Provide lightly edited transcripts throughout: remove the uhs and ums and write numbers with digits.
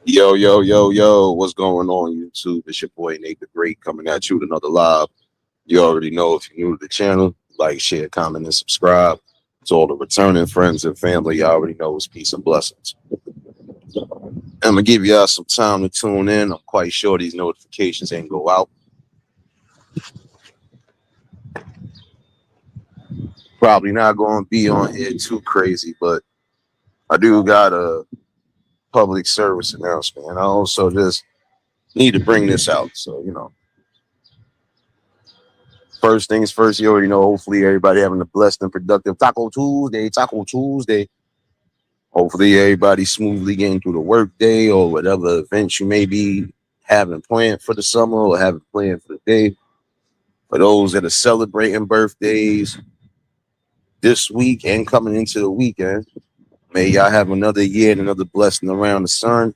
Yo, yo, yo, yo, what's going on, YouTube? It's your boy Nate the Great coming at you with another live. You already know if you're new to the channel, like, share, comment, and subscribe. To all the returning friends and family, you already know it's peace and blessings. I'm gonna give y'all some time to tune in. I'm quite sure these notifications ain't go out. Probably not gonna be on here too crazy, but I do got a public service announcement. And I also just need to bring this out. So, first things first, you already know. Hopefully, everybody having a blessed and productive Taco Tuesday. Taco Tuesday. Hopefully, everybody smoothly getting through the work day or whatever events you may be having planned for the summer or having planned for the day. For those that are celebrating birthdays this week and coming into the weekend, may y'all have another year and another blessing around the sun.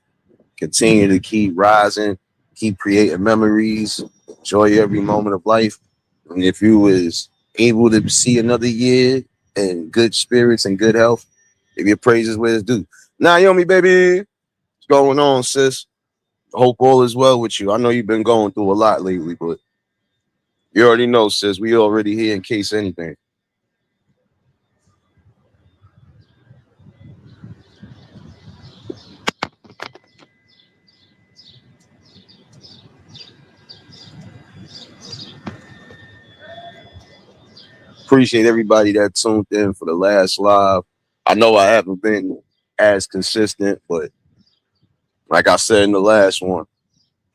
Continue to keep rising, keep creating memories, enjoy every moment of life. And if you was able to see another year in good spirits and good health, if your praises where it's due. Naomi, baby, what's going on, sis? Hope all is well with you. I know you've been going through a lot lately, but you already know, sis. We already here in case anything. Appreciate everybody that tuned in for the last live. I know I haven't been as consistent, but like I said in the last one,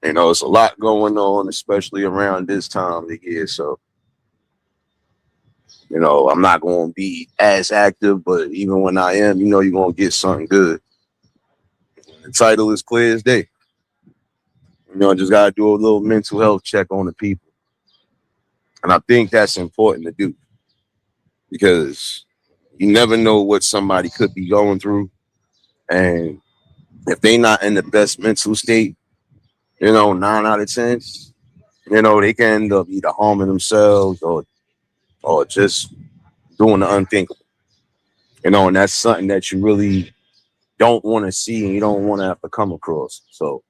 it's a lot going on, especially around this time of the year. So, I'm not going to be as active, but even when I am, you're going to get something good. The title is clear as day. Just got to do a little mental health check on the people. And I think that's important to do because you never know what somebody could be going through. And if they not in the best mental state, 9 out of 10, they can end up either harming themselves or just doing the unthinkable. And that's something that you really don't want to see and you don't want to have to come across. So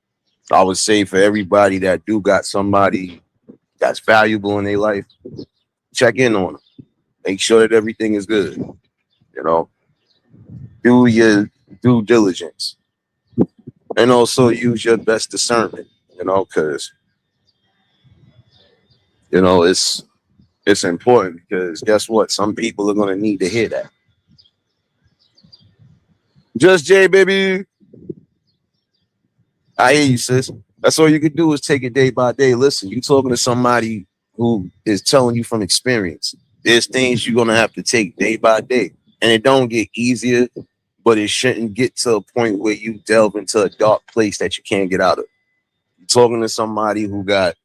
I would say for everybody that do got somebody that's valuable in their life, check in on them. Make sure that everything is good. You know, do your due diligence and also use your best discernment. Because it's important because guess what? Some people are gonna need to hear that. Just Jay, baby. I hear you, sis. That's all you can do is take it day by day. Listen, you talking to somebody who is telling you from experience. There's things you're gonna have to take day by day, and it don't get easier, but it shouldn't get to a point where you delve into a dark place that you can't get out of. You're talking to somebody who got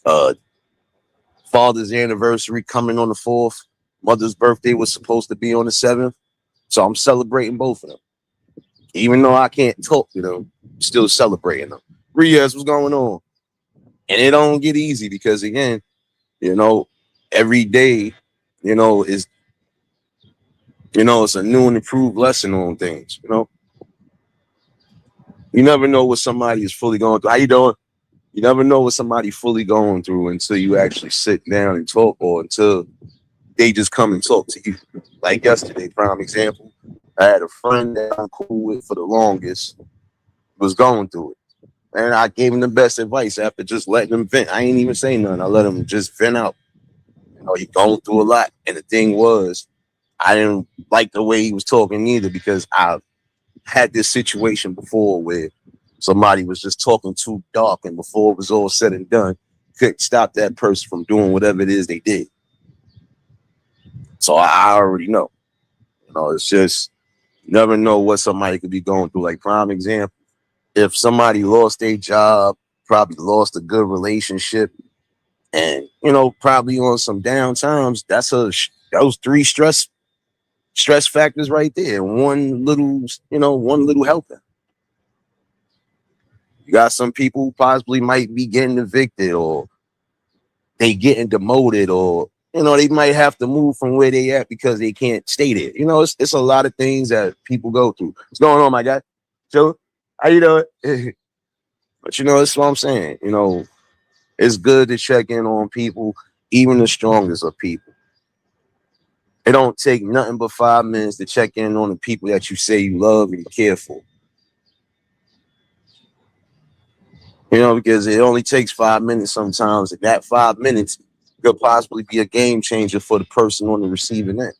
uh father's anniversary coming on the 4th. Mother's birthday was supposed to be on the 7th. So I'm celebrating both of them. Even though I can't talk to them, still celebrating them. Riaz, what's going on? And it don't get easy because again, you know, every day, is it's a new and improved lesson on things. You never know what somebody is fully going through. How you doing? You never know what somebody fully going through until you actually sit down and talk or until they just come and talk to you. Like yesterday, prime example. I had a friend that I'm cool with for the longest was going through it. And I gave him the best advice after just letting him vent. I ain't even say nothing. I let him just vent out. He going through a lot. And the thing was, I didn't like the way he was talking either because I had this situation before where somebody was just talking too dark and before it was all said and done, couldn't stop that person from doing whatever it is they did. So I already know. It's just you never know what somebody could be going through. Like prime example, if somebody lost their job, probably lost a good relationship, and probably on some down times, those three stress factors right there. One little helping. You got some people who possibly might be getting evicted or they getting demoted or they might have to move from where they at because they can't stay there. It's a lot of things that people go through. What's going on, my guy? Joe? How you doing? But that's what I'm saying. It's good to check in on people, even the strongest of people. It don't take nothing but 5 minutes to check in on the people that you say you love and you care for. Because it only takes 5 minutes sometimes, and that 5 minutes could possibly be a game changer for the person on the receiving end.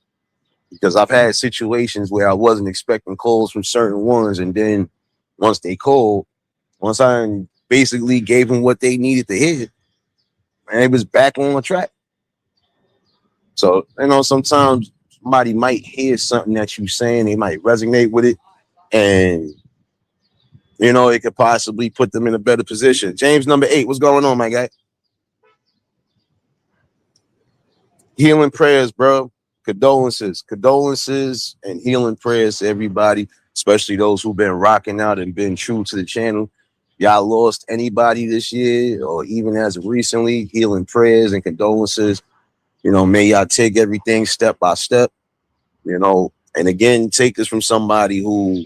Because I've had situations where I wasn't expecting calls from certain ones, and then once they called, once I basically gave them what they needed to hear, and it was back on the track. So, sometimes somebody might hear something that you're saying, they might resonate with it, and it could possibly put them in a better position. James number 8, what's going on, my guy? Healing prayers, bro. Condolences and healing prayers to everybody, especially those who've been rocking out and been true to the channel. Y'all lost anybody this year or even as of recently, healing prayers and condolences. May y'all take everything step by step, and again, take this from somebody who,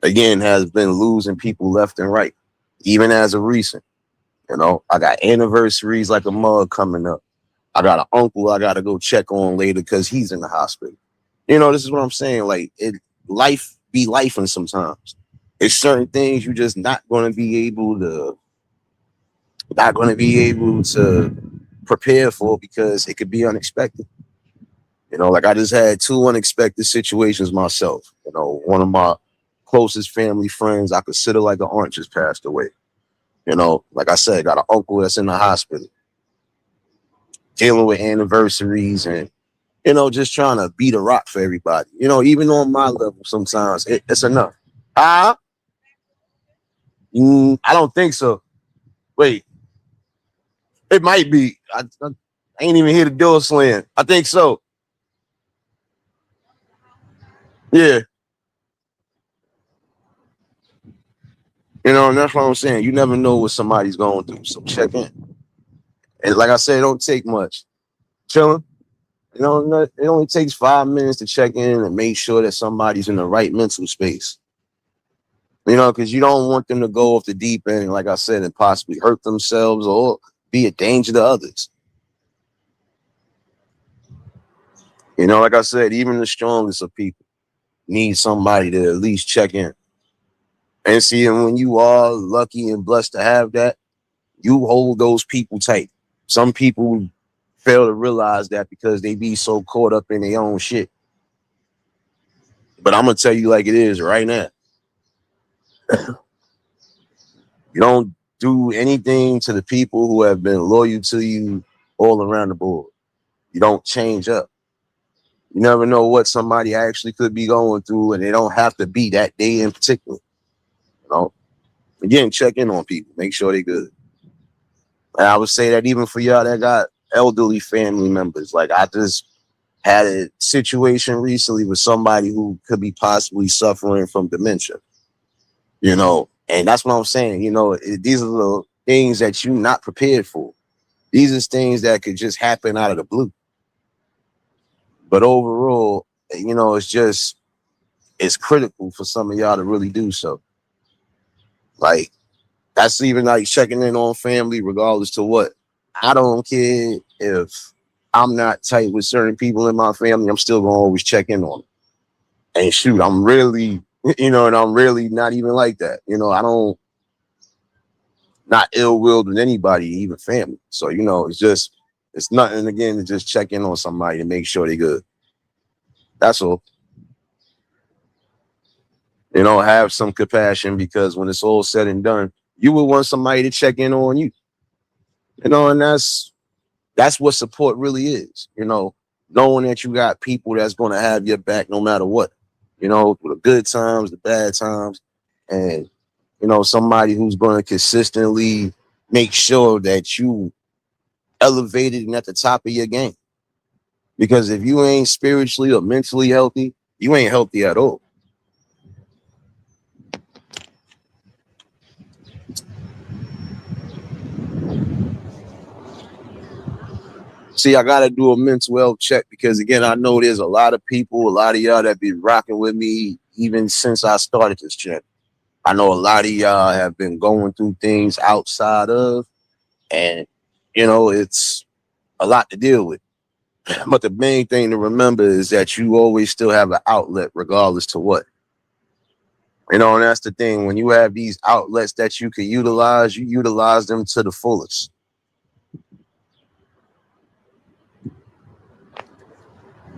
again, has been losing people left and right, even as of recent. I got anniversaries like a mug coming up. I got an uncle I got to go check on later because he's in the hospital. This is what I'm saying. Like, life be life, and sometimes it's certain things you just not going to be able to prepare for because it could be unexpected. Like I just had 2 unexpected situations myself. One of my closest family friends I consider like an aunt just passed away. Like I said, got an uncle that's in the hospital, dealing with anniversaries and, just trying to beat a rock for everybody. Even on my level, sometimes it's enough. I don't think so. Wait, it might be. I ain't even hear the door slam. I think so. Yeah. And that's what I'm saying. You never know what somebody's going through. So check in. And like I said, it don't take much. Chilling. It only takes 5 minutes to check in and make sure that somebody's in the right mental space. Because you don't want them to go off the deep end, like I said, and possibly hurt themselves or be a danger to others. Like I said, even the strongest of people need somebody to at least check in. And see, and when you are lucky and blessed to have that, you hold those people tight. Some people fail to realize that because they be so caught up in their own shit. But I'm going to tell you like it is right now. You don't do anything to the people who have been loyal to you all around the board. You don't change up. You never know what somebody actually could be going through, and they don't have to be that day in particular. Again, check in on people. Make sure they're good. And I would say that even for y'all that got elderly family members, like I just had a situation recently with somebody who could be possibly suffering from dementia. And that's what I'm saying. These are the things that you're not prepared for. These are things that could just happen out of the blue. But overall, it's critical for some of y'all to really do so. Like, that's even like checking in on family, regardless to what. I don't care if I'm not tight with certain people in my family. I'm still going to always check in on them. And shoot, I'm really, and I'm really not even like that. I don't, not ill-willed with anybody, even family. So, it's nothing, again, to just check in on somebody and make sure they're good. That's all. Have some compassion, because when it's all said and done, you would want somebody to check in on you. And that's what support really is. Knowing that you got people that's going to have your back no matter what. The good times, the bad times, and somebody who's going to consistently make sure that you elevated and at the top of your game. Because if you ain't spiritually or mentally healthy, you ain't healthy at all. See, I got to do a mental health check because, again, I know there's a lot of people, a lot of y'all that be rocking with me even since I started this channel. I know a lot of y'all have been going through things outside of, and it's a lot to deal with. But the main thing to remember is that you always still have an outlet, regardless to what. And that's the thing. When you have these outlets that you can utilize, you utilize them to the fullest.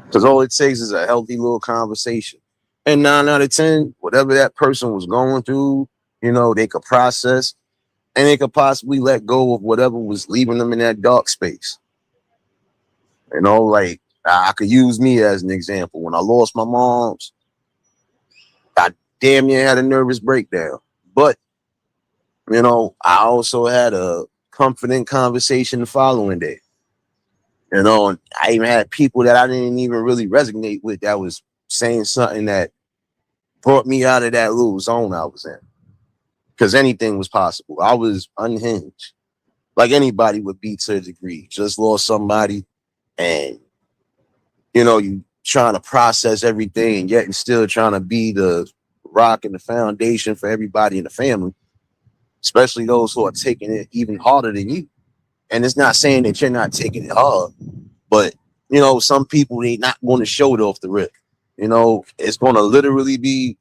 Because all it takes is a healthy little conversation. And 9 out of 10, whatever that person was going through, they could process and they could possibly let go of whatever was leaving them in that dark space. Like I could use me as an example. When I lost my mom's, I damn near had a nervous breakdown. But, I also had a comforting conversation the following day. And I even had people that I didn't even really resonate with that was saying something that brought me out of that little zone I was in. Because anything was possible. I was unhinged. Like anybody would be to a degree. Just lost somebody and, you trying to process everything and yet and still trying to be the rock and the foundation for everybody in the family, especially those who are taking it even harder than you. And it's not saying that you're not taking it hard, but some people, they not going to show it off the rip. It's going to literally be,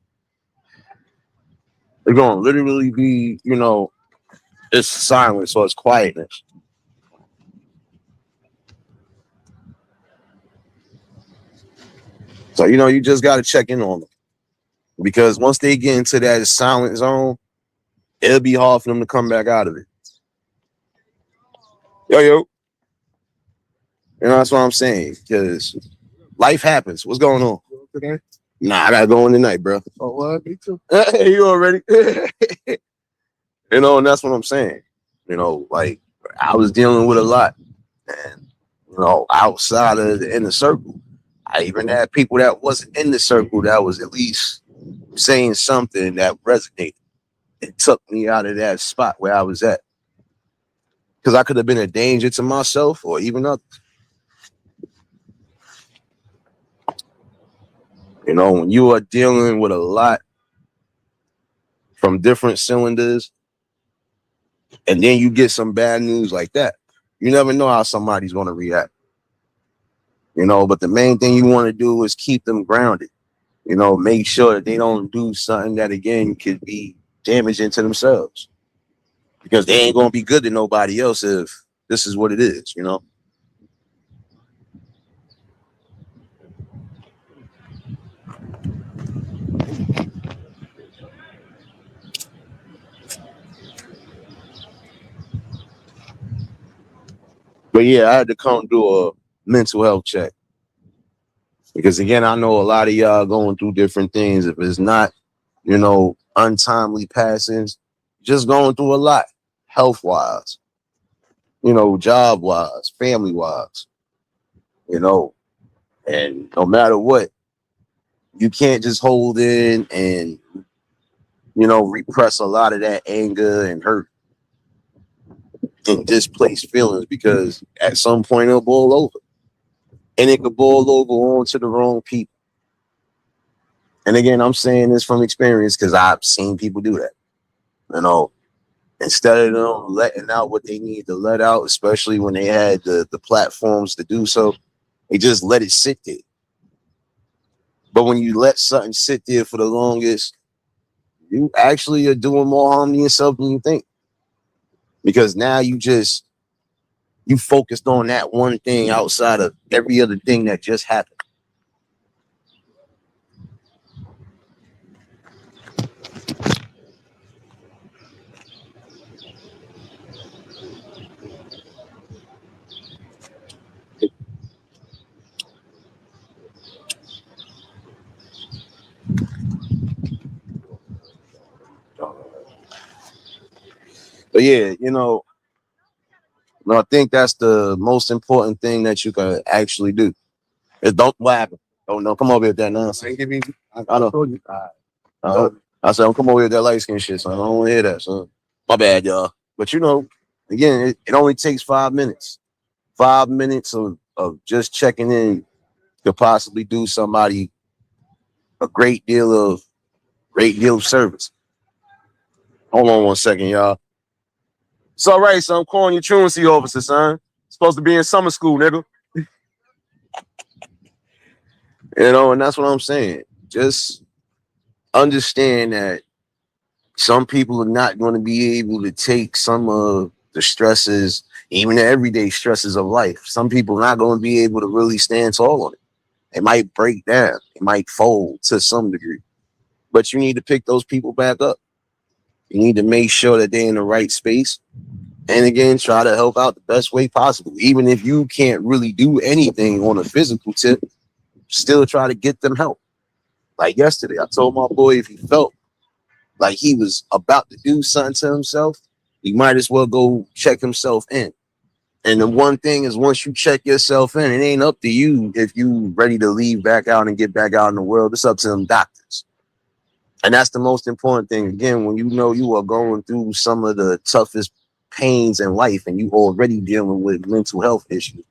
it's silence or it's quietness. So, you just got to check in on them because once they get into that silent zone, it'll be hard for them to come back out of it. Yo. That's what I'm saying because life happens. What's going on? Today? Nah, I got to go in tonight, bro. Oh, what? Me too. You already? And that's what I'm saying. Like I was dealing with a lot. And, outside of the inner circle, I even had people that wasn't in the circle that was at least saying something that resonated. It took me out of that spot where I was at. Because I could have been a danger to myself or even others. When you are dealing with a lot from different cylinders, and then you get some bad news like that, you never know how somebody's going to react. But the main thing you want to do is keep them grounded. Make sure that they don't do something that, again, could be damaging to themselves. Because they ain't going to be good to nobody else if this is what it is, But yeah, I had to come do a mental health check. Because again, I know a lot of y'all going through different things. If it's not, untimely passings, just going through a lot, health wise, job wise, family wise, and no matter what, you can't just hold in and, repress a lot of that anger and hurt and displaced feelings because at some point it'll boil over. And it could boil over onto the wrong people. And again, I'm saying this from experience because I've seen people do that. Instead of them letting out what they need to let out, especially when they had the platforms to do so, they just let it sit there. But when you let something sit there for the longest, you actually are doing more harm to yourself than you think. Because now you focused on that one thing outside of every other thing that just happened. But yeah, I think that's the most important thing that you can actually do. Is don't what happened. Oh no, come over here with that nonsense. I know. Told you. I said, I'm come over here with that light skin shit, so I don't want to hear that, son. My bad, y'all. But again, it only takes 5 minutes. 5 minutes of just checking in could possibly do somebody a great deal of service. Hold on 1 second, y'all. It's all right, son. I'm calling your truancy officer, son. Supposed to be in summer school, nigga. And that's what I'm saying. Just understand that some people are not going to be able to take some of the stresses, even the everyday stresses of life. Some people are not going to be able to really stand tall on it. It might break down. It might fold to some degree. But you need to pick those people back up. You need to make sure that they're in the right space. And again, try to help out the best way possible. Even if you can't really do anything on a physical tip, still try to get them help. Like yesterday, I told my boy if he felt like he was about to do something to himself, he might as well go check himself in. And the one thing is, once you check yourself in, it ain't up to you if you ready to leave back out and get back out in the world. It's up to them doctors. And that's the most important thing. Again, when you know you are going through some of the toughest pains in life and you already dealing with mental health issues,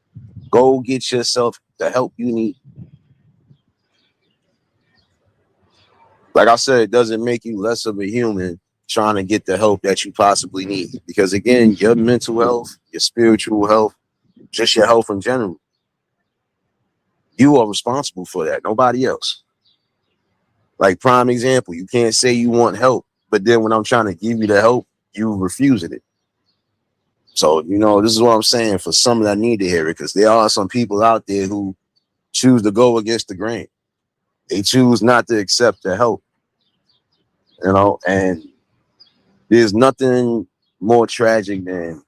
go get yourself the help you need. Like I said, it doesn't make you less of a human trying to get the help that you possibly need. Because again, your mental health, your spiritual health, just your health in general, you are responsible for that. Nobody else. Like prime example, you can't say you want help, but then when I'm trying to give you the help, you refusing it. So, this is what I'm saying for some that need to hear it, because there are some people out there who choose to go against the grain. They choose not to accept the help, and there's nothing more tragic than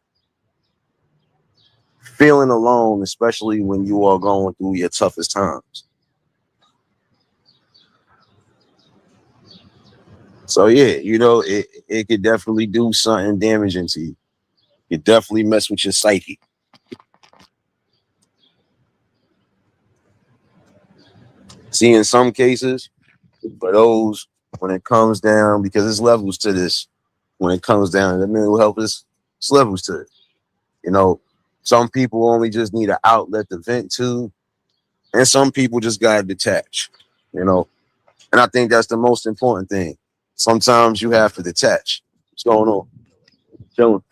feeling alone, especially when you are going through your toughest times. So yeah, it could definitely do something damaging to you. It definitely mess with your psyche. See, in some cases, for those, when it comes down, because there's levels to this, when it comes down to mental health, it's levels to it. Some people only just need an outlet to vent to, and some people just gotta detach. And I think that's the most important thing. Sometimes you have to detach. What's going on? Chilling.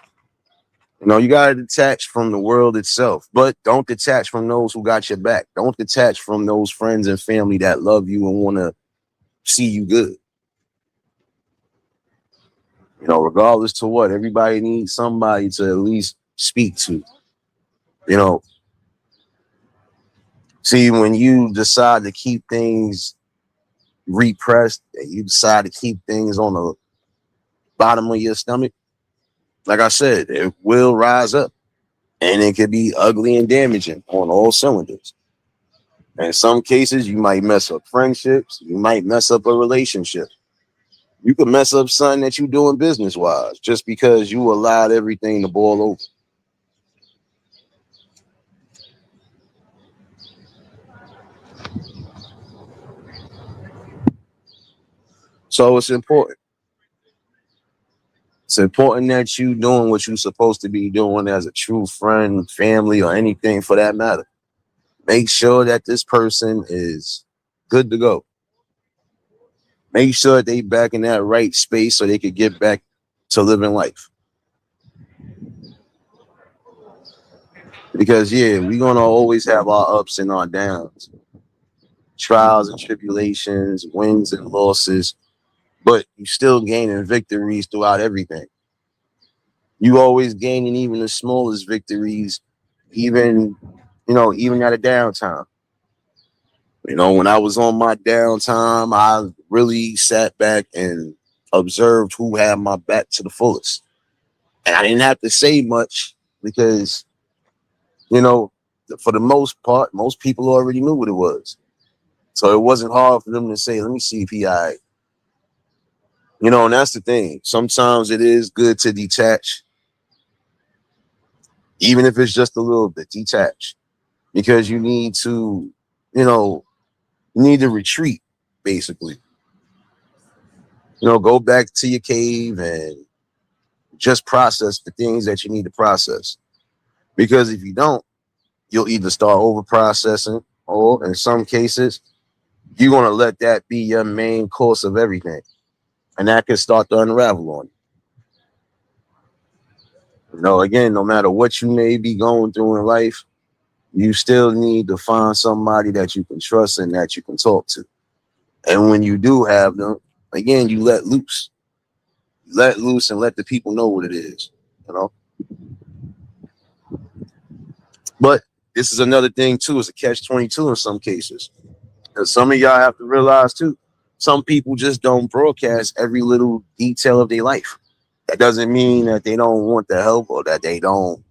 You gotta detach from the world itself, but don't detach from those who got your back. Don't detach from those friends and family that love you and want to see you good. Regardless to what, everybody needs somebody to at least speak to. See, when you decide to keep things repressed and you decide to keep things on the bottom of your stomach, like I said, it will rise up and it could be ugly and damaging on all cylinders. In some cases, you might mess up friendships, you might mess up a relationship. You could mess up something that you're doing business wise just because you allowed everything to boil over. So it's important. It's important that you doing what you're supposed to be doing as a true friend, family, or anything for that matter. Make sure that this person is good to go. Make sure that they back in that right space so they could get back to living life. Because yeah, we're gonna always have our ups and our downs, trials and tribulations, wins and losses, but you still gaining victories throughout everything. You always gaining even the smallest victories, even even at a downtime. When I was on my downtime, I really sat back and observed who had my back to the fullest. And I didn't have to say much because, you know, for the most part, most people already knew what it was. So it wasn't hard for them to say, let me see if he all right. And that's the thing. Sometimes it is good to detach, even if it's just a little bit, detach. Because you need to, you need to retreat, basically. Go back to your cave and just process the things that you need to process. Because if you don't, you'll either start over processing, or in some cases, you're going to let that be your main course of everything. And that can start to unravel on you. Again, no matter what you may be going through in life, you still need to find somebody that you can trust and that you can talk to. And when you do have them, again, you let loose. Let loose and let the people know what it is, you know. But this is another thing too, it's a catch-22 in some cases. Because some of y'all have to realize too, some people just don't broadcast every little detail of their life. That doesn't mean that they don't want the help or that they don't,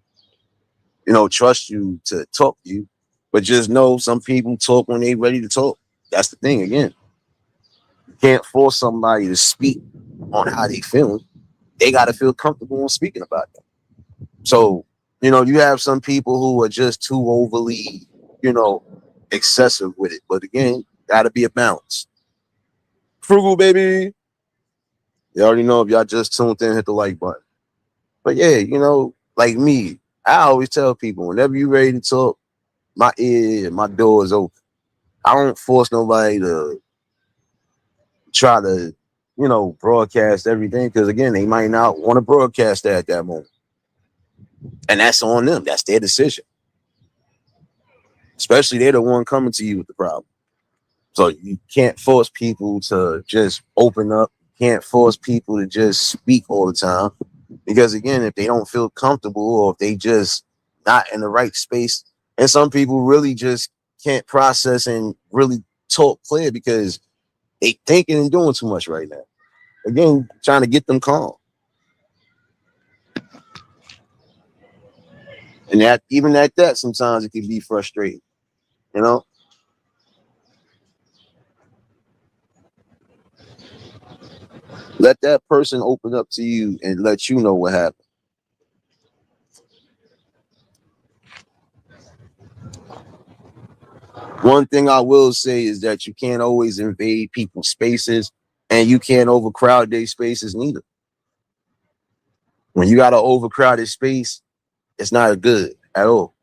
trust you to talk to you. But just know some people talk when they ready to talk. That's the thing again. You can't force somebody to speak on how they feeling. They gotta feel comfortable in speaking about it. So, you have some people who are just too overly, you know, excessive with it. But again, gotta be a balance. Frugal baby. You already know if y'all just tuned in, hit the like button. But yeah, like me, I always tell people whenever you ready to talk, my ear, my door is open. I don't force nobody to try to, broadcast everything because again, they might not want to broadcast that at that moment. And that's on them. That's their decision. Especially they're the one coming to you with the problem. So you can't force people to just open up. You can't force people to just speak all the time. Because again, if they don't feel comfortable or if they just not in the right space, and some people really just can't process and really talk clear because they thinking and doing too much right now. Again, trying to get them calm. And that even at that, sometimes it can be frustrating, you know? Let that person open up to you and let you know what happened. One thing I will say is that you can't always invade people's spaces and you can't overcrowd their spaces neither. When you got an overcrowded space, it's not good at all.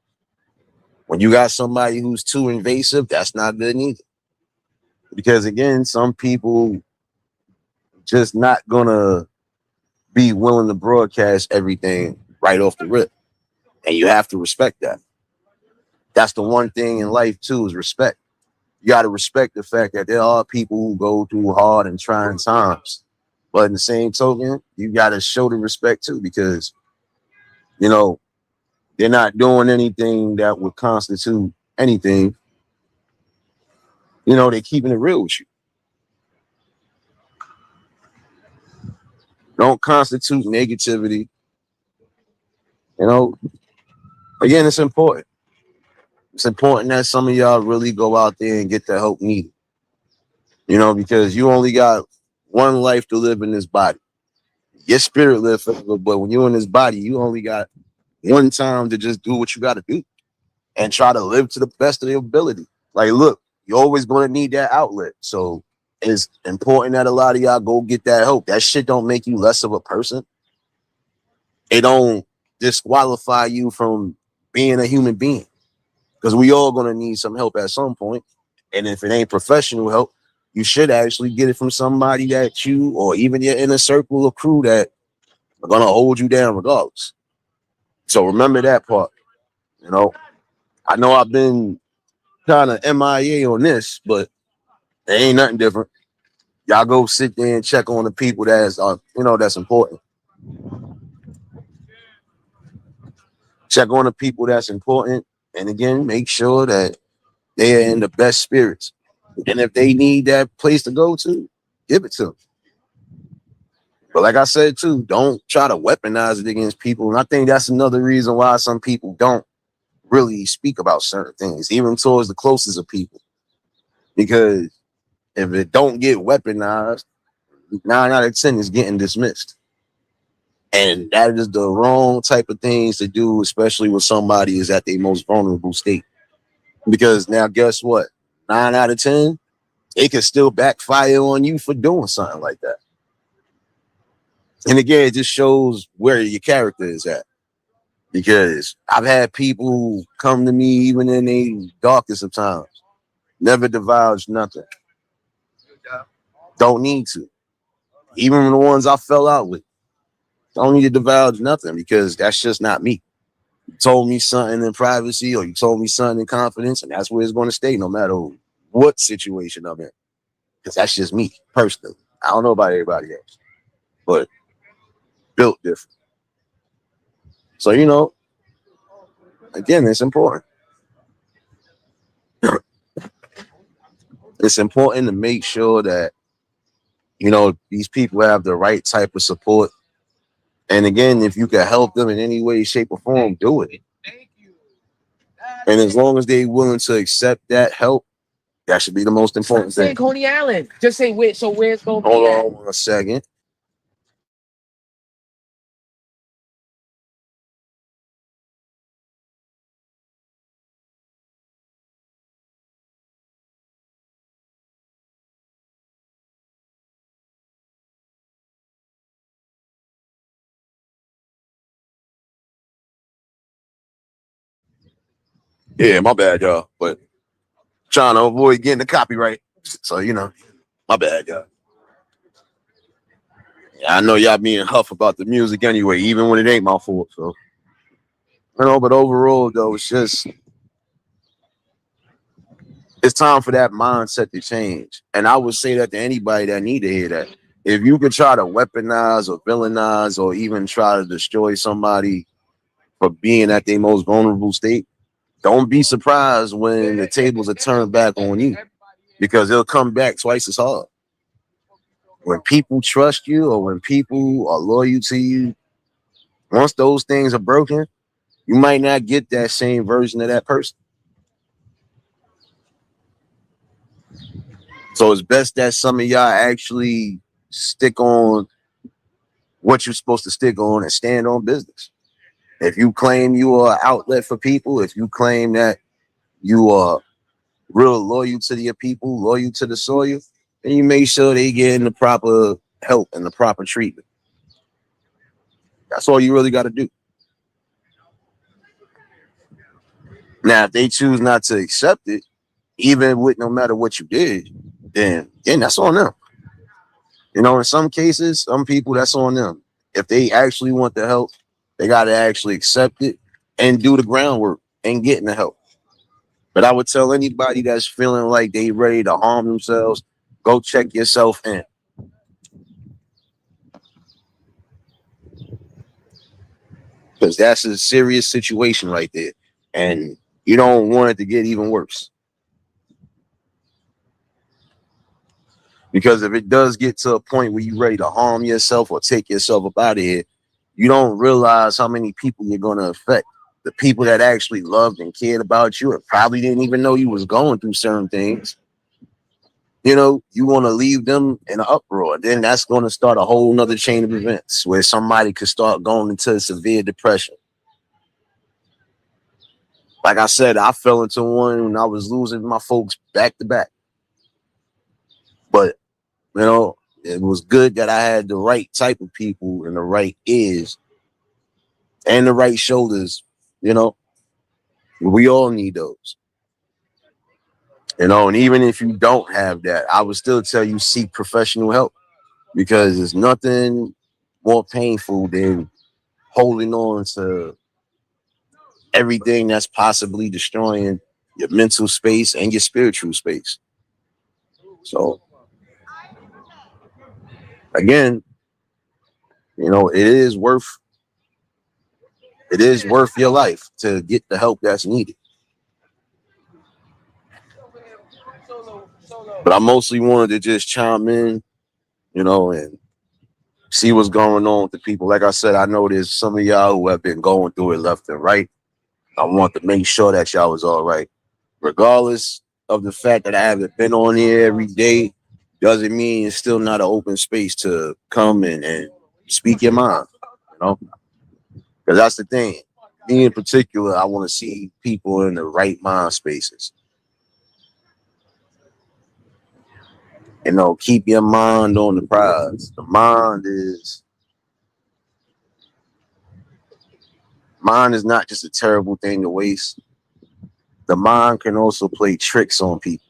When you got somebody who's too invasive, that's not good neither. Because again, some people just not gonna be willing to broadcast everything right off the rip. And you have to respect that. That's the one thing in life too is respect. You got to respect the fact that there are people who go through hard and trying times. But in the same token, you got to show the respect too because, you know, they're not doing anything that would constitute anything. They're keeping it real with you. Don't constitute negativity. You know, again, it's important. It's important that some of y'all really go out there and get the help needed. Because you only got one life to live in this body. Your spirit lives forever, but when you're in this body, you only got one time to just do what you got to do and try to live to the best of your ability. Like, look, you're always going to need that outlet. So it's important that a lot of y'all go get that help. That shit don't make you less of a person. It don't disqualify you from being a human being because we all going to need some help at some point. And if it ain't professional help, you should actually get it from somebody that you or even your inner circle of crew that are going to hold you down regardless. So remember that part. I know I've been kind of MIA on this, but there ain't nothing different. Y'all go sit there and check on the people that's important. Check on the people that's important. And again, make sure that they are in the best spirits. And if they need that place to go to, give it to them. But like I said too, don't try to weaponize it against people. And I think that's another reason why some people don't really speak about certain things, even towards the closest of people. Because if it don't get weaponized, 9 out of 10 is getting dismissed. And that is the wrong type of things to do, especially when somebody is at their most vulnerable state. Because now guess what? 9 out of 10, it can still backfire on you for doing something like that. And again, it just shows where your character is at. Because I've had people come to me even in the darkest of times, never divulge nothing. Don't need to. Even the ones I fell out with. Don't need to divulge nothing because that's just not me. You told me something in privacy or you told me something in confidence, and that's where it's going to stay no matter what situation I'm in. Because that's just me personally. I don't know about everybody else, but built different. So, again, it's important. It's important to make sure that, these people have the right type of support. And again, if you can help them in any way, shape, or form, do it. And as long as they're willing to accept that help, that should be the most important Say thing. Coney Island. Just say where. So where's gonna be Hold at? on 1 second. Yeah, my bad, y'all. But trying to avoid getting the copyright. So, my bad, y'all. Yeah, I know y'all being huff about the music anyway, even when it ain't my fault. So, but overall, though, it's time for that mindset to change. And I would say that to anybody that need to hear that. If you could try to weaponize or villainize or even try to destroy somebody for being at their most vulnerable state, don't be surprised when the tables are turned back on you because it'll come back twice as hard. When people trust you or when people are loyal to you, once those things are broken, you might not get that same version of that person. So it's best that some of y'all actually stick on what you're supposed to stick on and stand on business. If you claim you are an outlet for people, if you claim that you are real loyal to your people, loyal to the soil, then you make sure they get the proper help and the proper treatment. That's all you really got to do. Now, if they choose not to accept it, even with no matter what you did, then that's on them. In some cases, some people, that's on them. If they actually want the help, they got to actually accept it and do the groundwork and getting the help. But I would tell anybody that's feeling like they ready to harm themselves, go check yourself in. Because that's a serious situation right there. And you don't want it to get even worse. Because if it does get to a point where you're ready to harm yourself or take yourself up out of here, you don't realize how many people you're going to affect. The people that actually loved and cared about you and probably didn't even know you was going through certain things. You want to leave them in an uproar. Then that's going to start a whole nother chain of events where somebody could start going into severe depression. Like I said, I fell into one when I was losing my folks back to back. But, it was good that I had the right type of people and the right ears and the right shoulders. We all need those. And even if you don't have that, I would still tell you seek professional help because there's nothing more painful than holding on to everything that's possibly destroying your mental space and your spiritual space. So again, it is worth your life to get the help that's needed. But I mostly wanted to just chime in, and see what's going on with the people. Like I said, I know there's some of y'all who have been going through it left and right. I want to make sure that y'all was all right. Regardless of the fact that I haven't been on here every day, doesn't mean it's still not an open space to come and speak your mind, Because that's the thing. Me in particular, I want to see people in the right mind spaces. Keep your mind on the prize. The mind is not just a terrible thing to waste. The mind can also play tricks on people,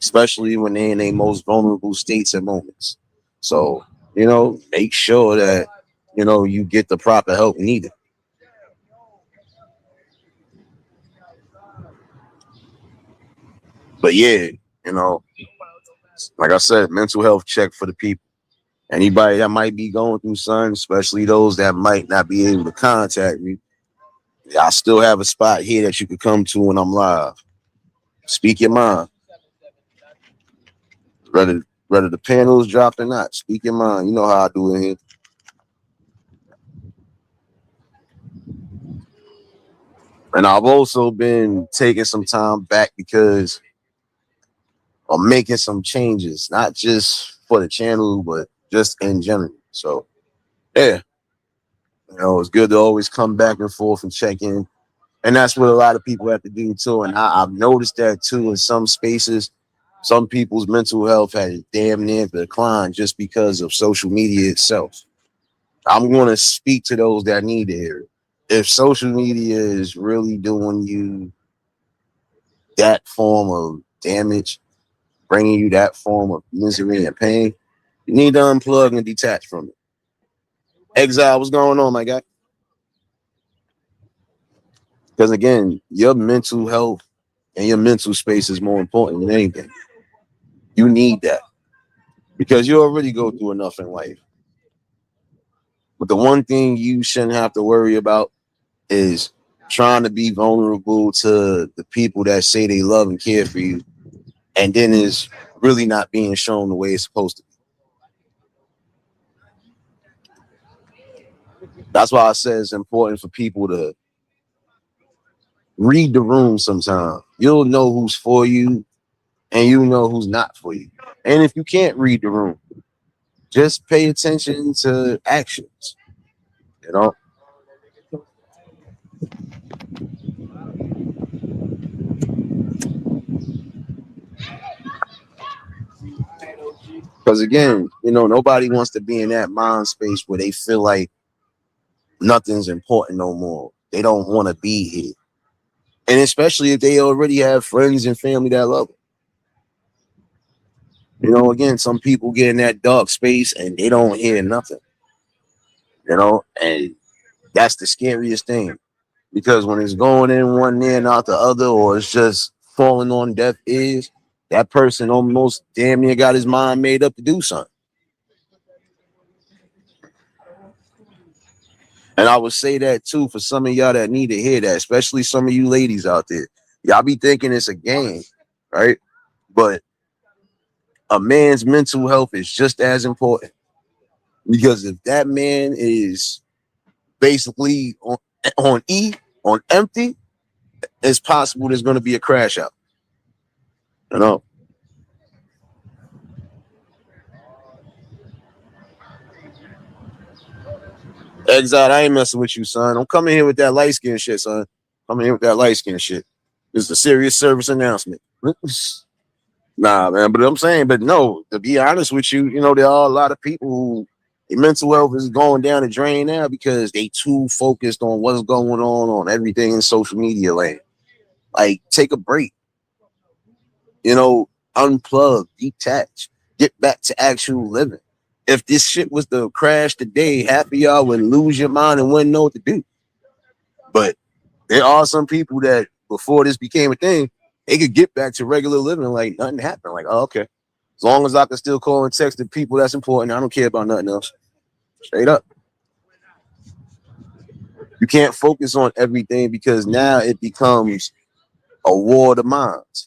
especially when they're in their most vulnerable states and moments. So, make sure that, you get the proper help needed. But yeah, you know, like I said, mental health check for the people. Anybody that might be going through something, especially those that might not be able to contact me, I still have a spot here that you could come to when I'm live. Speak your mind. Whether the panels dropped or not, speak your mind. You know how I do it here. And I've also been taking some time back because I'm making some changes, not just for the channel, but just in general. So yeah, it's good to always come back and forth and check in. And that's what a lot of people have to do too. And I've noticed that too in some spaces. Some people's mental health has damn near declined just because of social media itself. I'm going to speak to those that need to hear it. If social media is really doing you that form of damage, bringing you that form of misery and pain, you need to unplug and detach from it. Exile, what's going on, my guy? Because again, your mental health and your mental space is more important than anything. You need that because you already go through enough in life. But the one thing you shouldn't have to worry about is trying to be vulnerable to the people that say they love and care for you, and then is really not being shown the way it's supposed to be. That's why I say it's important for people to read the room sometime. You'll know who's for you and you know who's not for you. And if you can't read the room, just pay attention to actions, you know? Because again, nobody wants to be in that mind space where they feel like nothing's important no more. They don't want to be here. And especially if they already have friends and family that love them. Again, some people get in that dark space and they don't hear nothing. And that's the scariest thing. Because when it's going in one ear and out the other, or it's just falling on deaf ears, that person almost damn near got his mind made up to do something. And I would say that too for some of y'all that need to hear that, especially some of you ladies out there. Y'all be thinking it's a game, right? But a man's mental health is just as important. Because if that man is basically on empty, it's possible there's going to be a crash out. Exile, I ain't messing with you, son. Don't come in here with that light skin shit, son. Come in here with that light skin shit. This is a serious service announcement. Nah, man, but I'm saying, but no, to be honest with you, there are a lot of people who their mental health is going down the drain now because they too focused on what's going on everything in social media land. Like, take a break. Unplug, detach, get back to actual living. If this shit was to crash today, half of y'all would lose your mind and wouldn't know what to do. But there are some people that before this became a thing, they could get back to regular living like nothing happened. Like, oh, okay. As long as I can still call and text the people that's important, I don't care about nothing else. Straight up. You can't focus on everything because now it becomes a war of the minds.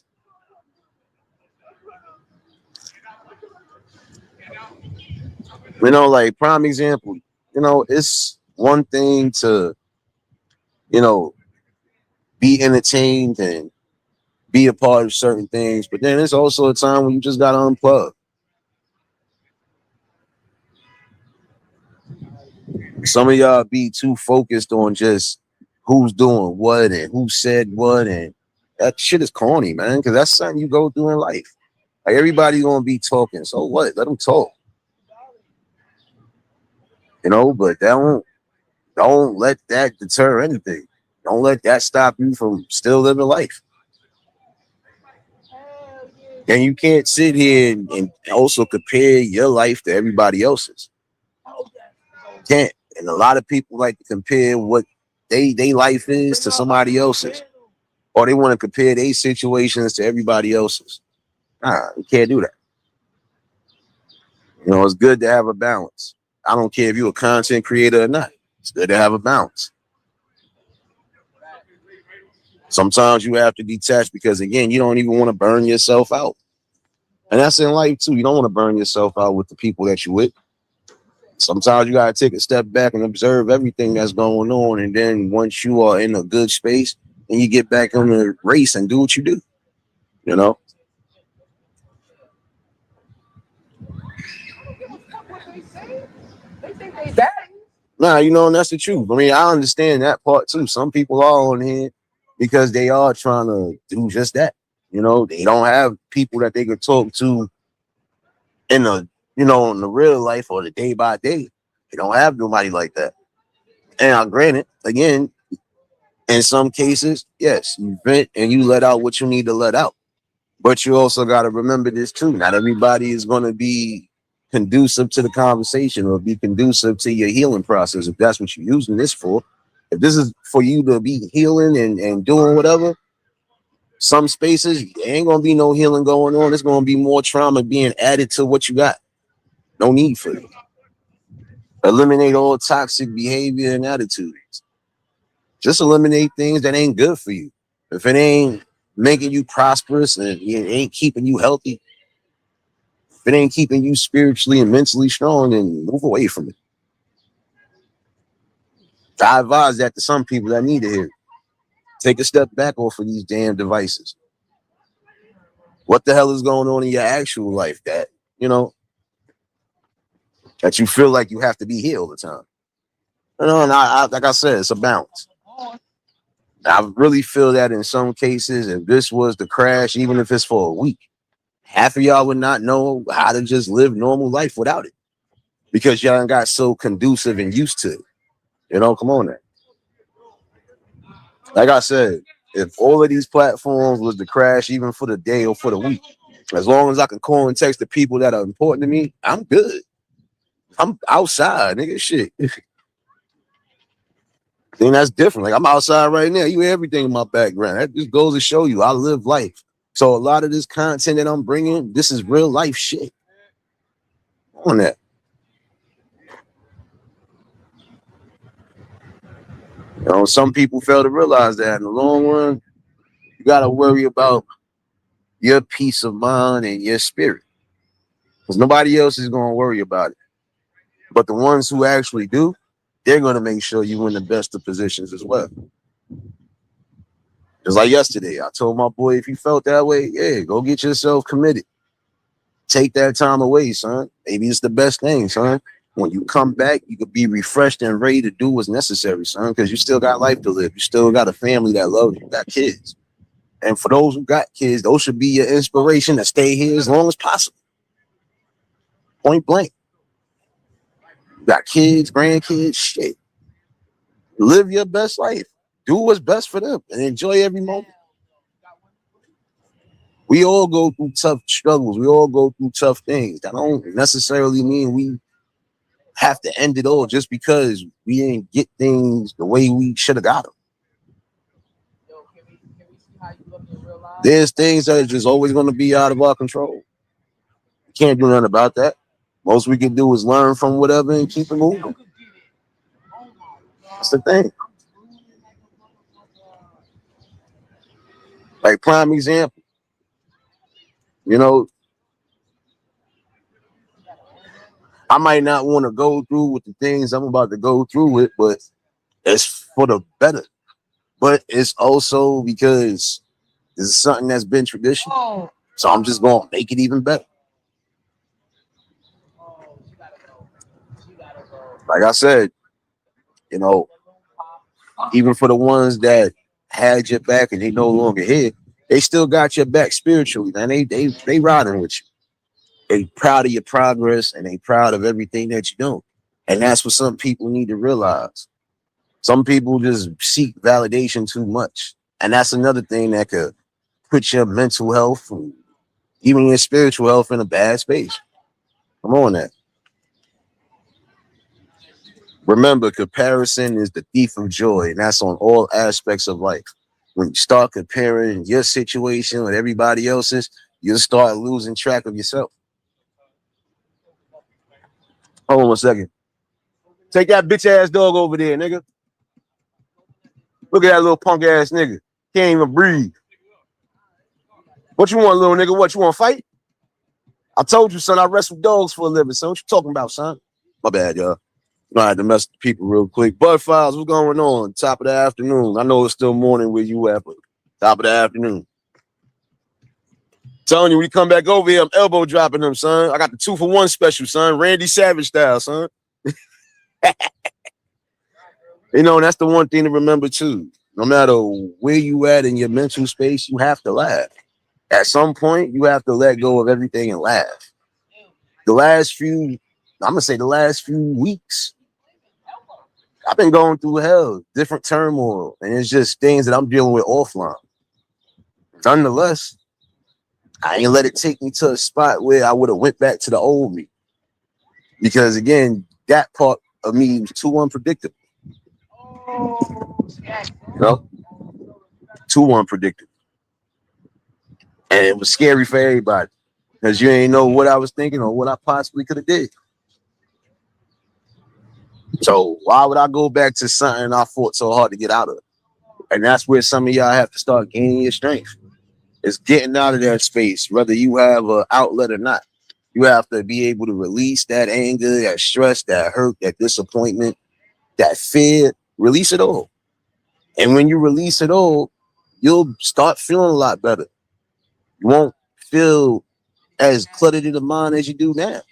Like prime example, it's one thing to, be entertained and be a part of certain things, but then it's also a time when you just gotta unplug. Some of y'all be too focused on just who's doing what and who said what, and that shit is corny, man, because that's something you go through in life. Like, everybody gonna be talking, so what? Let them talk. But don't let that deter anything. Don't let that stop you from still living life. And you can't sit here and also compare your life to everybody else's. Can't. And a lot of people like to compare what they life is to somebody else's, or they want to compare their situations to everybody else's. Nah, you can't do that. You know, it's good to have a balance. I don't care if you're a content creator or not. It's good to have a balance. Sometimes you have to detach because, again, you don't even want to burn yourself out. And that's in life, too. You don't want to burn yourself out with the people that you're with. Sometimes you got to take a step back and observe everything that's going on. And then once you are in a good space, then you get back on the race and do what you do, you know? Nah, you know, and that's the truth. I mean, I understand that part too. Some people are on here because they are trying to do just that. You know, they don't have people that they could talk to in the, you know, in the real life or the day by day. They don't have nobody like that. And granted, again, in some cases, yes, you vent and you let out what you need to let out. But you also got to remember this too. Not everybody is going to be conducive to the conversation or be conducive to your healing process. If that's what you're using this for, if this is for you to be healing and doing whatever, some spaces there ain't going to be no healing going on. It's going to be more trauma being added to what you got. No need for it. Eliminate all toxic behavior and attitudes. Just eliminate things that ain't good for you. If it ain't making you prosperous and it ain't keeping you healthy, if it ain't keeping you spiritually and mentally strong, then move away from it. I advise that to some people that need to hear it. Take a step back off of these damn devices. What the hell is going on in your actual life that, you know, that you feel like you have to be here all the time? You know, and I like I said, it's a balance. I really feel that in some cases, if this was the crash, even if it's for a week, half of y'all would not know how to just live normal life without it because y'all got so conducive and used to it. You know, come on now. Like I said, if all of these platforms was to crash even for the day or for the week, as long as I can call and text the people that are important to me, I'm good. I'm outside, nigga. Shit. Then that's different. Like I'm outside right now. You hear everything in my background. That just goes to show you I live life. So a lot of this content that I'm bringing, this is real life shit. On that. You know, some people fail to realize that in the long run, you got to worry about your peace of mind and your spirit. Because nobody else is going to worry about it. But the ones who actually do, they're going to make sure you're in the best of positions as well. Just like yesterday, I told my boy, if you felt that way, yeah, go get yourself committed. Take that time away, son. Maybe it's the best thing, son. When you come back, you could be refreshed and ready to do what's necessary, son, because you still got life to live. You still got a family that loves you. You got kids. And for those who got kids, those should be your inspiration to stay here as long as possible. Point blank. You got kids, grandkids, shit. Live your best life. Do what's best for them and enjoy every moment. We all go through tough struggles. We all go through tough things. That don't necessarily mean we have to end it all just because we didn't get things the way we should have got them. There's things that are just always going to be out of our control. We can't do nothing about that. Most we can do is learn from whatever and keep it moving. That's the thing. Like prime example, you know, I might not want to go through with the things I'm about to go through with, but it's for the better. But it's also because this is something that's been traditional. So I'm just going to make it even better. Like I said, you know, even for the ones that had your back and they no longer here, they still got your back spiritually, man. They riding with you. They proud of your progress and they proud of everything that you're doing. And that's what some people need to realize. Some people just seek validation too much. And that's another thing that could put your mental health and even your spiritual health in a bad space. Come on now. Remember, comparison is the thief of joy, and that's on all aspects of life. When you start comparing your situation with everybody else's, you'll start losing track of yourself. Hold on a second. Take that bitch ass dog over there, nigga. Look at that little punk ass nigga. Can't even breathe. What you want, little nigga? What you want to fight? I told you, son, I wrestle dogs for a living, son. What you talking about, son? My bad, y'all. I had to mess with people real quick. Bud Files, what's going on? Top of the afternoon. I know it's still morning where you at, but top of the afternoon. Telling you, we come back over here, I'm elbow dropping them, son. I got the 2-for-1 special, son. Randy Savage style, son. You know, and that's the one thing to remember, too. No matter where you at in your mental space, you have to laugh. At some point, you have to let go of everything and laugh. The last few weeks, I've been going through hell, different turmoil, and it's just things that I'm dealing with offline. Nonetheless, I ain't let it take me to a spot where I would have went back to the old me. Because again, that part of me was too unpredictable. You know? Too unpredictable. And it was scary for everybody. Because you ain't know what I was thinking or what I possibly could have did. So why would I go back to something I fought so hard to get out of? And that's where some of y'all have to start gaining your strength. It's getting out of that space, whether you have an outlet or not. You have to be able to release that anger, that stress, that hurt, that disappointment, that fear. Release it all. And when you release it all, you'll start feeling a lot better. You won't feel as cluttered in the mind as you do now.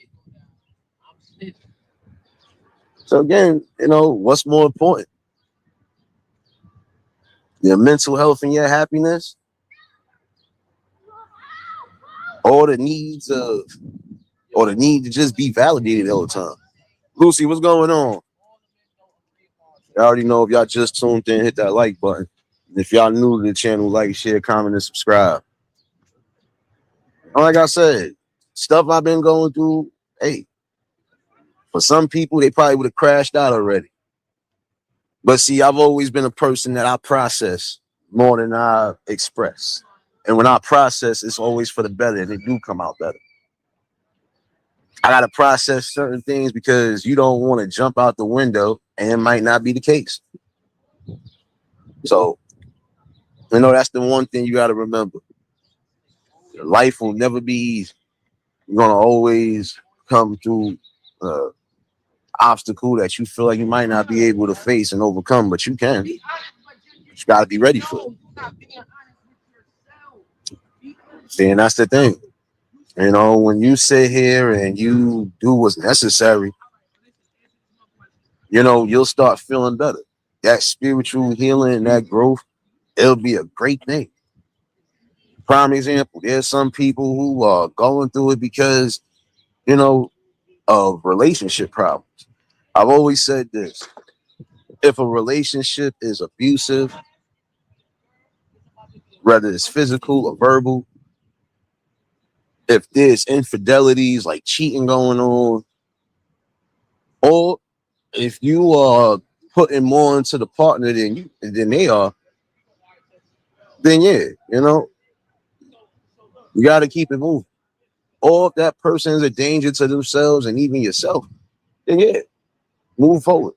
So again, you know, what's more important? Your mental health and your happiness, or the need to just be validated all the time. Lucy, what's going on? I already know if y'all just tuned in, hit that like button. If y'all new to the channel, like, share, comment, and subscribe. Like I said, stuff I've been going through, hey, for some people, they probably would have crashed out already. But see, I've always been a person that I process more than I express. And when I process, it's always for the better, and it do come out better. I got to process certain things because you don't want to jump out the window, and it might not be the case. So, you know, that's the one thing you got to remember. Your life will never be easy. You're going to always come through obstacle that you feel like you might not be able to face and overcome, but you can. You got to be ready for it. See, and that's the thing. You know, when you sit here and you do what's necessary, you know, you'll start feeling better. That spiritual healing and that growth, it'll be a great thing. Prime example, there's some people who are going through it because, you know, of relationship problems. I've always said this. If a relationship is abusive, whether it's physical or verbal, if there's infidelities like cheating going on, or if you are putting more into the partner than they are, then yeah, you know, you got to keep it moving. Or if that person is a danger to themselves and even yourself, then yeah, move forward.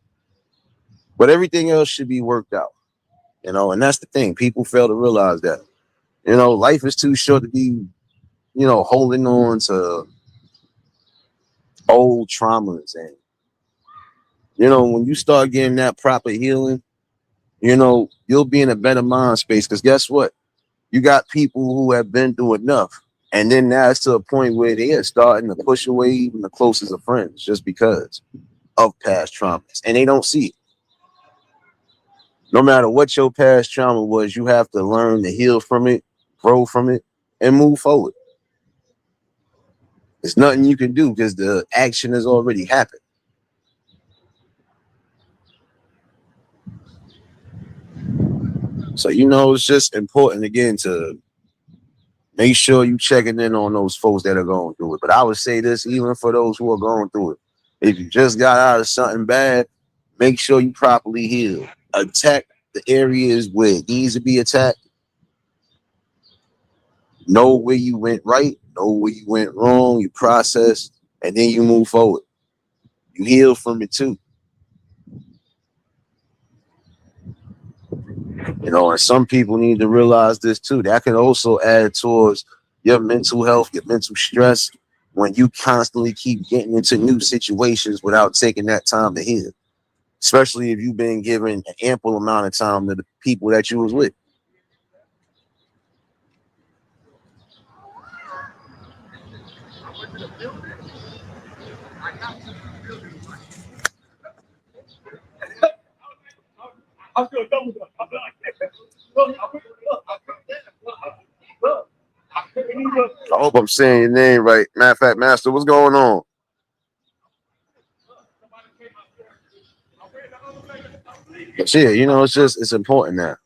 But everything else should be worked out, you know, and that's the thing. People fail to realize that, you know, life is too short to be, you know, holding on to old traumas. And, you know, when you start getting that proper healing, you know, you'll be in a better mind space. Because guess what? You got people who have been through enough. And then now it's to a point where they are starting to push away even the closest of friends just because of past traumas. And they don't see it. No matter what your past trauma was, you have to learn to heal from it, grow from it, and move forward. There's nothing you can do because the action has already happened. So, you know, it's just important, again, to make sure you checking in on those folks that are going through it. But I would say this, even for those who are going through it, if you just got out of something bad, Make sure you properly heal. Attack the areas where it needs to be attacked. Know where you went right, know where you went wrong, you process, and then you move forward. You heal from it too. And some people need to realize this too. That can also add towards your mental health, your mental stress, when you constantly keep getting into new situations without taking that time to heal. Especially if you've been given an ample amount of time to the people that you was with. I hope I'm saying your name right. Matter of fact, Master, what's going on? But yeah, it's important now.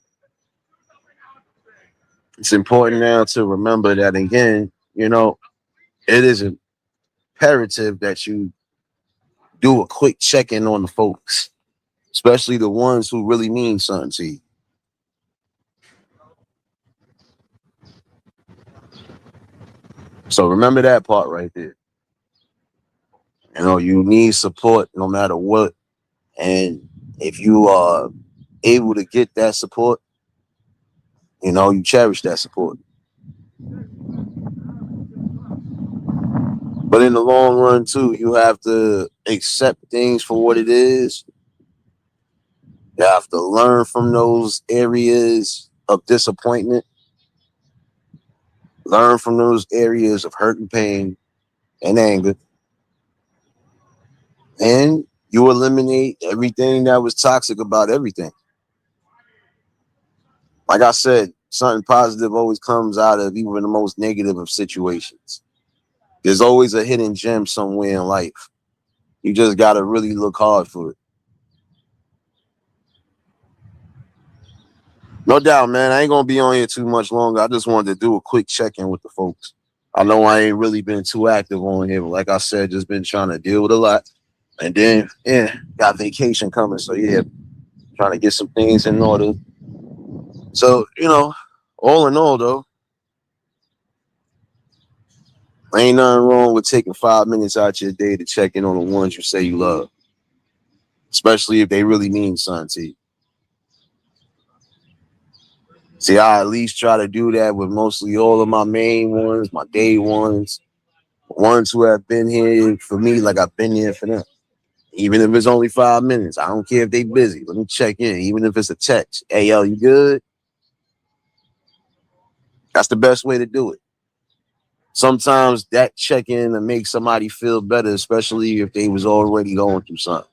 It's important now to remember that again, it is imperative that you do a quick check-in on the folks, especially the ones who really mean something to you. So remember that part right there. You need support no matter what. And if you are able to get that support, you cherish that support. But in the long run, too, you have to accept things for what it is. You have to learn from those areas of disappointment, learn from those areas of hurt and pain and anger. And you eliminate everything that was toxic about everything. Like I said, something positive always comes out of even the most negative of situations. There's always a hidden gem somewhere in life. You just got to really look hard for it. No doubt, man. I ain't going to be on here too much longer. I just wanted to do a quick check-in with the folks. I know I ain't really been too active on here, but like I said, just been trying to deal with a lot. And then, got vacation coming. So, trying to get some things in order. So, all in all, though, ain't nothing wrong with taking 5 minutes out your day to check in on the ones you say you love, especially if they really mean something to you. See, I at least try to do that with mostly all of my main ones, my day ones, ones who have been here for me like I've been here for them. Even if it's only 5 minutes, I don't care if they busy. Let me check in, even if it's a text. Hey, yo, you good? That's the best way to do it. Sometimes that check-in to make somebody feel better, especially if they was already going through something.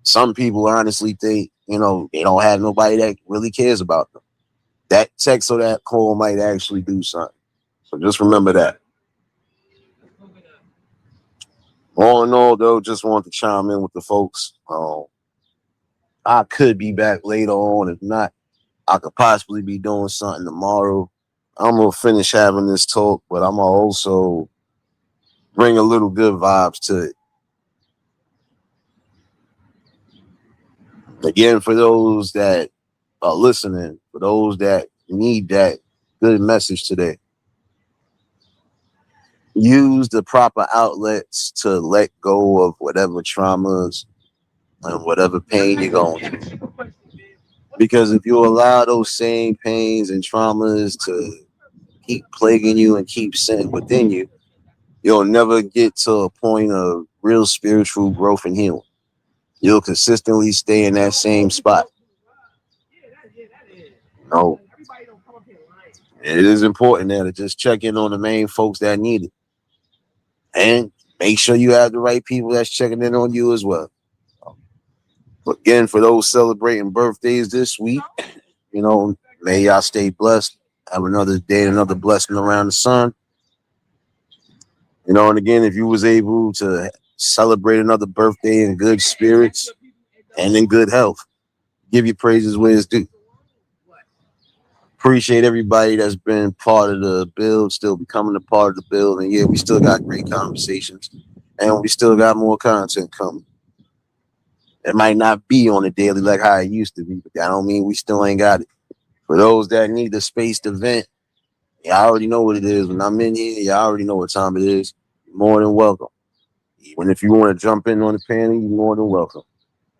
Some people honestly think, they don't have nobody that really cares about them. That text or that call might actually do something. So just remember that. All in all, though, just want to chime in with the folks. I could be back later on. If not, I could possibly be doing something tomorrow. I'm going to finish having this talk, but I'm going to also bring a little good vibes to it. Again, for those that are listening, for those that need that good message today, use the proper outlets to let go of whatever traumas and whatever pain you're going through. Because if you allow those same pains and traumas to keep plaguing you and keep sitting within you, you'll never get to a point of real spiritual growth and healing. You'll consistently stay in that same spot. It is important now to just check in on the main folks that need it. And make sure you have the right people that's checking in on you as well. Again, for those celebrating birthdays this week, may y'all stay blessed. Have another day, another blessing around the sun. And again, if you was able to celebrate another birthday in good spirits and in good health, give your praises where it's due. Appreciate everybody that's been part of the build, still becoming a part of the build. And we still got great conversations and we still got more content coming. It might not be on a daily like how it used to be, but that don't mean we still ain't got it. For those that need a space to vent, y'all already know what it is. When I'm in here, y'all already know what time it is. You're more than welcome. Even if you want to jump in on the panel, you're more than welcome.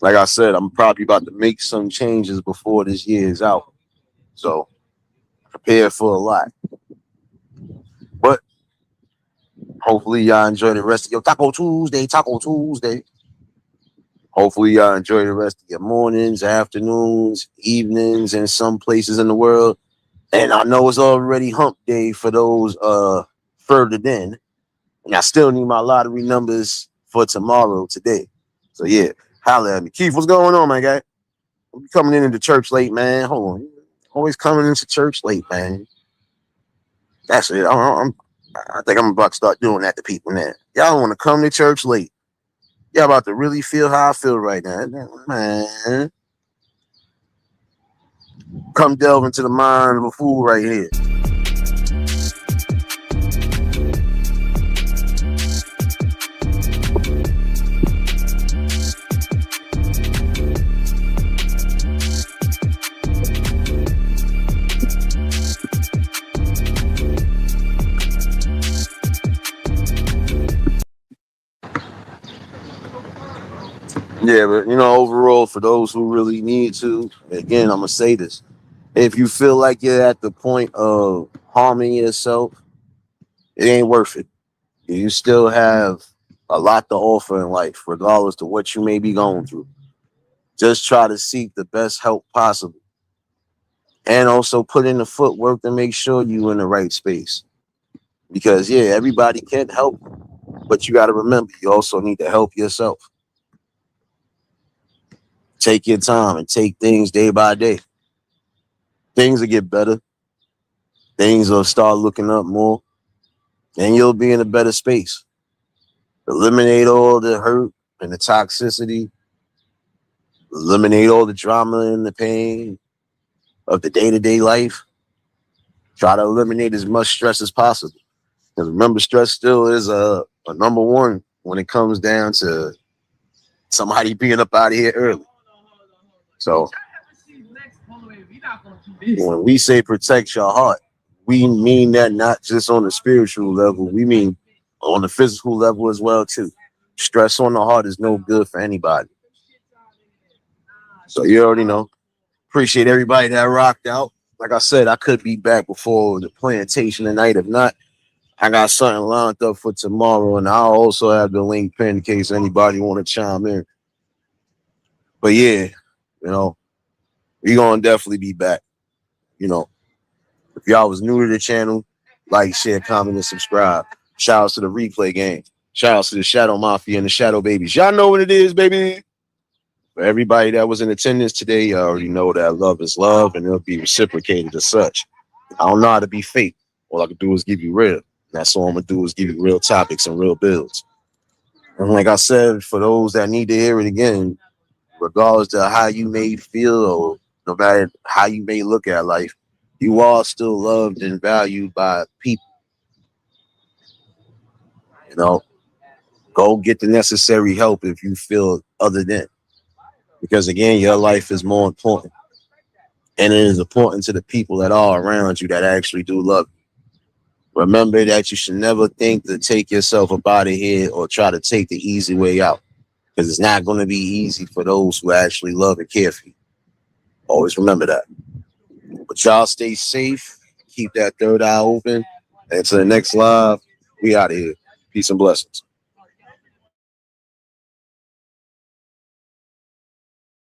Like I said, I'm probably about to make some changes before this year is out. So prepare for a lot. But hopefully y'all enjoy the rest of your Taco Tuesday. Hopefully y'all enjoy the rest of your mornings, afternoons, evenings, and some places in the world. And I know it's already hump day for those further in. And I still need my lottery numbers for today. So yeah, holla at me. Keith, what's going on, my guy? I'm coming into church late, man. Hold on. Always coming into church late, man. That's it. I think I'm about to start doing that to people now. Y'all want to come to church late. Y'all about to really feel how I feel right now. Man. Come delve into the mind of a fool right here. Yeah, but overall, for those who really need to, again, I'm gonna say this: if you feel like you're at the point of harming yourself, it ain't worth it. You still have a lot to offer in life, regardless to what you may be going through. Just try to seek the best help possible, and also put in the footwork to make sure you're in the right space. Because yeah, everybody can help, but you got to remember, you also need to help yourself. Take your time and take things day by day. Things will get better. Things will start looking up more. And you'll be in a better space. Eliminate all the hurt and the toxicity. Eliminate all the drama and the pain of the day-to-day life. Try to eliminate as much stress as possible. Because remember, stress still is a number one when it comes down to somebody being up out of here early. So when we say protect your heart, we mean that not just on the spiritual level, we mean on the physical level as well too. Stress on the heart is no good for anybody. So you already know. Appreciate everybody that rocked out. Like I said, I could be back before the plantation tonight. If not, I got something lined up for tomorrow, and I'll also have the link pinned in case anybody want to chime in. But yeah, we're gonna definitely be back. If y'all was new to the channel, like, share, comment, and subscribe. Shout outs to the replay game. Shout outs to the Shadow Mafia and the Shadow Babies. Y'all know what it is, baby. For everybody that was in attendance today, you already know that love is love and it'll be reciprocated as such. I don't know how to be fake. All I can do is give you real. That's all I'm gonna do is give you real topics and real builds. And like I said, for those that need to hear it again, regardless of how you may feel or no matter how you may look at life, you are still loved and valued by people. Go get the necessary help if you feel other than. Because again, your life is more important. And it is important to the people that are around you that actually do love you. Remember that you should never think to take yourself up out of here or try to take the easy way out. Because it's not going to be easy for those who actually love and care for you. Always remember that. But y'all stay safe. Keep that third eye open. And to the next live, we out of here. Peace and blessings.